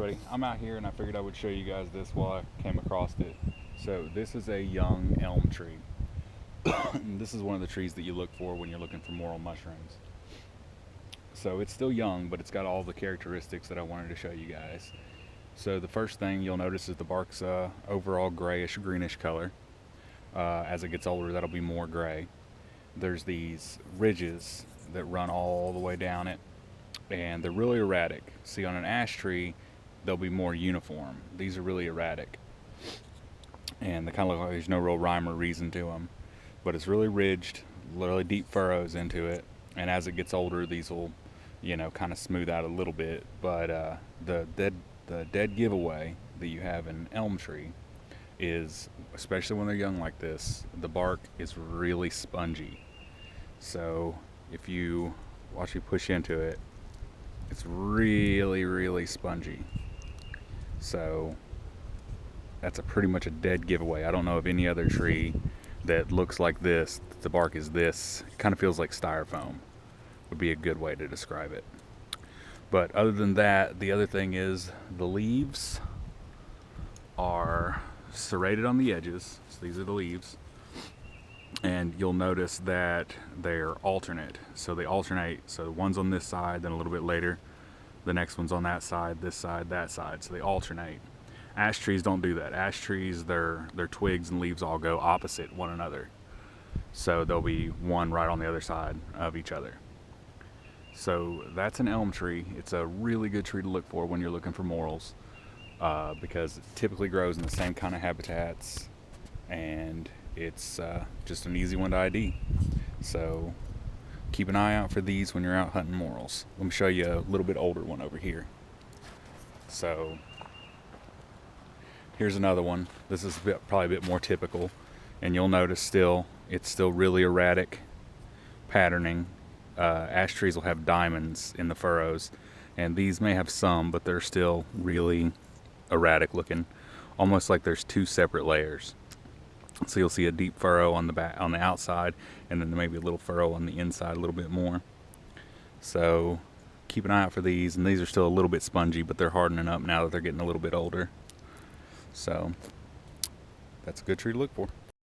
everybody, I'm out here and I figured I would show you guys this while I came across it. So this is a young elm tree. This is one of the trees that you look for when you're looking for morel mushrooms. So it's still young, but it's got all the characteristics that I wanted to show you guys. So the first thing you'll notice is the bark's overall grayish greenish color. As it gets older, that'll be more gray. There's these ridges that run all the way down it, and they're really erratic. See, on an ash tree, they'll be more uniform. These are really erratic, and they kind of look like there's no real rhyme or reason to them. But it's really ridged, really deep furrows into it, and as it gets older, these will, kind of smooth out a little bit. But the dead giveaway that you have in an elm tree is, especially when they're young like this, the bark is really spongy. So if you watch me push into it, it's really spongy. So that's pretty much a dead giveaway. I don't know of any other tree that looks like this, the bark is this. It kind of feels like styrofoam, would be a good way to describe it. But other than that, the other thing is the leaves are serrated on the edges. So these are the leaves, and you'll notice that they're alternate. So they alternate. So one's on this side, then a little bit later the next one's on that side, this side, that side. So they alternate. Ash trees don't do that. Ash trees, their twigs and leaves all go opposite one another. So there'll be one right on the other side of each other. So that's an elm tree. It's a really good tree to look for when you're looking for morels, because it typically grows in the same kind of habitats, and it's just an easy one to ID. So keep an eye out for these when you're out hunting morels. Let me show you a little bit older one over here. So here's another one. This is probably a bit more typical, and you'll notice it's still really erratic patterning. Ash trees will have diamonds in the furrows, and these may have some, but they're still really erratic looking, almost like there's two separate layers. So you'll see a deep furrow on the back, on the outside, and then maybe a little furrow on the inside a little bit more. So keep an eye out for these, and these are still a little bit spongy, but they're hardening up now that they're getting a little bit older. So that's a good tree to look for.